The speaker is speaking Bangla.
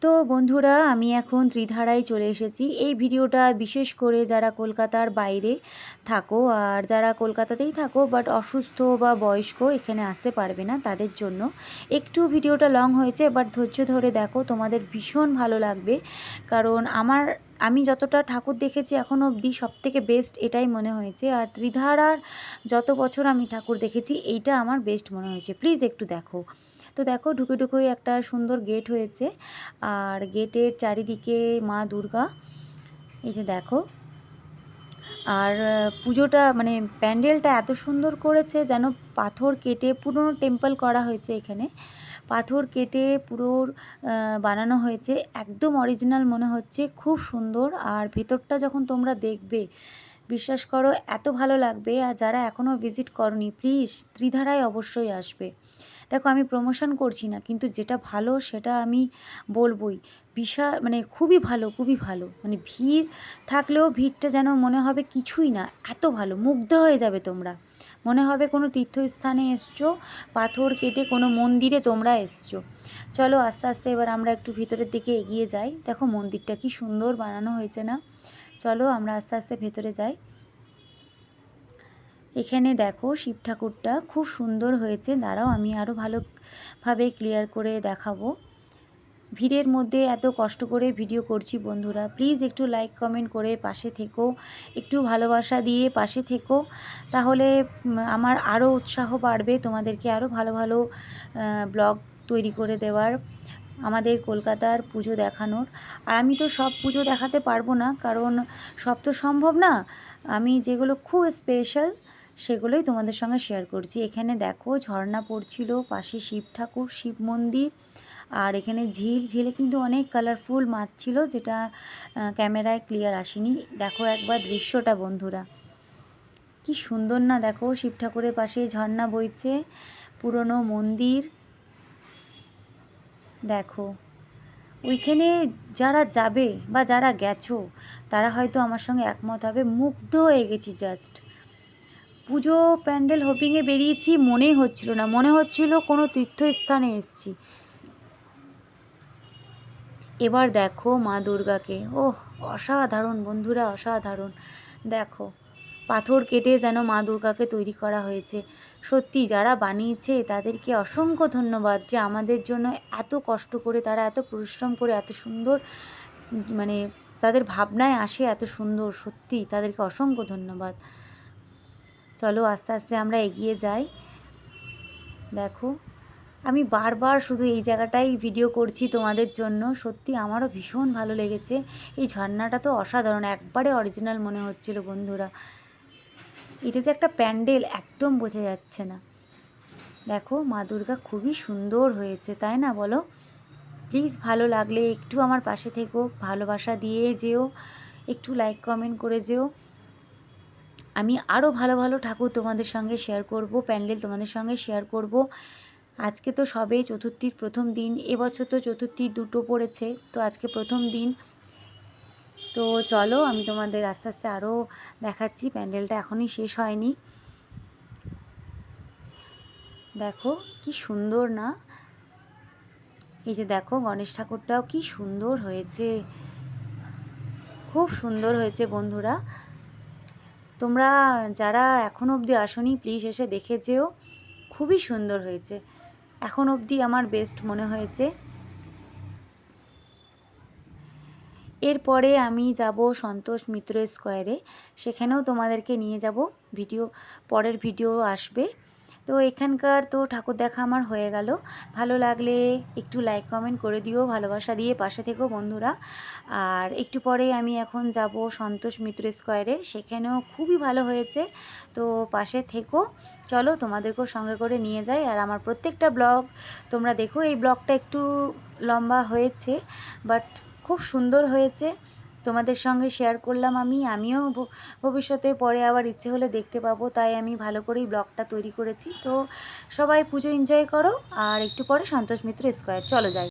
তো বন্ধুরা, আমি এখন ত্রিধারায় চলে এসেছি। এই ভিডিওটা বিশেষ করে যারা কলকাতার বাইরে থাকো আর যারা কলকাতাতেই থাকো বাট অসুস্থ বা বয়স্ক এখানে আসতে পারবে না তাদের জন্য। একটু ভিডিওটা লং হয়েছে বাট ধৈর্য ধরে দেখো, তোমাদের ভীষণ ভালো লাগবে। কারণ আমি যতটা ঠাকুর দেখেছি এখনও অবধি সবথেকে বেস্ট এটাই মনে হয়েছে। আর ত্রিধারার যত বছর আমি ঠাকুর দেখেছি এইটা আমার বেস্ট মনে হয়েছে। প্লিজ একটু দেখো। তো দেখো, ঢুকে ঢুকেই একটা সুন্দর গেট হয়েছে আর গেটের চারিদিকে মা দুর্গা, এই যে দেখো। আর পুজোটা মানে প্যান্ডেলটা এত সুন্দর করেছে যেন পাথর কেটে পুরনো টেম্পল করা হয়েছে এখানে। পাথর কেটে পুরো বানানো হয়েছে, একদম অরিজিনাল মনে হচ্ছে, খুব সুন্দর। আর ভেতরটা যখন তোমরা দেখবে বিশ্বাস করো এত ভালো লাগবে। আর যারা এখনও ভিজিট করনি প্লিজ ত্রিধারায় অবশ্যই আসবে। দেখো, আমি প্রমোশন করছি না, কিন্তু যেটা ভালো সেটা আমি বলবই। বিশাল মানে খুবই ভালো, খুবই ভালো। মানে ভিড় থাকলেও ভিড়টা যেন মনে হবে কিছুই না, এত ভালো, মুগ্ধ হয়ে যাবে তোমরা। মনে হবে কোনো তীর্থস্থানে এসছো, পাথর কেটে কোনো মন্দিরে তোমরা এসছো। চলো আস্তে আস্তে এবার আমরা একটু ভিতরের দিকে এগিয়ে যাই। দেখো মন্দিরটা কি সুন্দর বানানো হয়েছে না? চলো আমরা আস্তে আস্তে ভেতরে যাই। এখানে দেখো শিব ঠাকুরটা খুব সুন্দর হয়েছে। দাঁড়াও আমি আরও ভালোভাবে ক্লিয়ার করে দেখাবো। ভিড়ের মধ্যে এত কষ্ট করে ভিডিও করছি বন্ধুরা, প্লিজ একটু লাইক কমেন্ট করে পাশে থেকো, একটু ভালোবাসা দিয়ে পাশে থেকো, তাহলে আমার আরও উৎসাহ বাড়বে তোমাদেরকে আরও ভালো ভালো ব্লগ তৈরি করে দেওয়ার, আমাদের কলকাতার পুজো দেখানোর। আর আমি তো সব পুজো দেখাতে পারবো না, কারণ সব তো সম্ভব না। আমি যেগুলো খুব স্পেশাল সেগুলোই তোমাদের সঙ্গে শেয়ার করছি। এখানে দেখো ঝর্ণা পড়ছিল, পাশে শিব ঠাকুর, শিব মন্দির। আর এখানে ঝিলে কিন্তু অনেক কালারফুল মাছ ছিল, যেটা ক্যামেরায় ক্লিয়ার আসেনি। দেখো একবার দৃশ্যটা বন্ধুরা, কি সুন্দর না? দেখো শিব ঠাকুরের পাশে ঝর্ণা বইছে, পুরনো মন্দির। দেখো ওইখানে যারা যাবে বা যারা গেছো তারা হয়তো আমার সঙ্গে একমত হবে, মুগ্ধ হয়ে গেছি জাস্ট। পুজো প্যান্ডেল হোপিংয়ে বেরিয়েছি, মনেই হচ্ছিল না, মনে হচ্ছিল কোনো তীর্থস্থানে এসেছি। এবার দেখো মা দুর্গাকে, ওহ অসাধারণ বন্ধুরা, অসাধারণ। দেখো পাথর কেটে যেন মা দুর্গাকে তৈরি করা হয়েছে। সত্যি যারা বানিয়েছে তাদেরকে অসংখ্য ধন্যবাদ, যে আমাদের জন্য এত কষ্ট করে, তারা এত পরিশ্রম করে এত সুন্দর, মানে তাদের ভাবনায় আসে এত সুন্দর, সত্যি তাদেরকে অসংখ্য ধন্যবাদ। চলো আস্তে আস্তে আমরা এগিয়ে যাই। দেখো আমি বারবার শুধু এই জায়গাটাই ভিডিও করছি তোমাদের জন্য, সত্যি আমারও ভীষণ ভালো লেগেছে। এই ঝর্ণাটা তো অসাধারণ, একবারে অরিজিনাল মনে হচ্ছিল বন্ধুরা। এটা যে একটা প্যান্ডেল একদম বোঝা যাচ্ছে না। দেখো মা দুর্গা খুবই সুন্দর হয়েছে, তাই না বলো? প্লিজ ভালো লাগলে একটু আমার পাশে থেকো, ভালোবাসা দিয়ে যেও, একটু লাইক কমেন্ট করে যেও। আমি আরও ভালো ভালো ঠাকুর তোমাদের সঙ্গে শেয়ার করব, প্যান্ডেল তোমাদের সঙ্গে শেয়ার করব। আজকে তো সবে চতুর্থীর প্রথম দিন, এবছর তো চতুর্থীর দুটো পড়েছে, তো আজকে প্রথম দিন। তো চলো আমি তোমাদের আস্তে আস্তে আরও দেখাচ্ছি, প্যান্ডেলটা এখনই শেষ হয়নি। দেখো কি সুন্দর না? এই যে দেখো গণেশ ঠাকুরটাও কি সুন্দর হয়েছে, খুব সুন্দর হয়েছে বন্ধুরা। তোমরা যারা এখনও অবধি আসোনি প্লিজ এসে দেখে যেও, খুবই সুন্দর হয়েছে, এখন অবধি আমার বেস্ট মনে হয়েছে। এরপরে আমি যাব সন্তোষ মিত্র স্কোয়ারে, সেখানেও তোমাদেরকে নিয়ে যাব, পরের ভিডিও আসবে। তো এখানকার তো ঠাকুর দেখা আমার হয়ে গেল। ভালো লাগলে একটু লাইক কমেন্ট করে দিও, ভালোবাসা দিয়ে পাশে থেকো বন্ধুরা। আর একটু পরে আমি এখন যাব সন্তোষ মিত্র স্কোয়ারে, সেখানেও খুবই ভালো হয়েছে, তো পাশে থেকো। চলো তোমাদেরকেও সঙ্গে করে নিয়ে যাই। আর আমার প্রত্যেকটা ব্লগ তোমরা দেখো। এই ব্লগটা একটু লম্বা হয়েছে বাট খুব সুন্দর হয়েছে, তোমাদের সঙ্গে শেয়ার করলাম। আমিও ভবিষ্যতে পরে আবার ইচ্ছে হলে দেখতে পাবো, তাই আমি ভালো করেই ব্লগটা তৈরি করেছি। তো সবাই পুজো এনজয় করো, আর একটু পরে সন্তোষ মিত্র স্কোয়ার চলো যাই।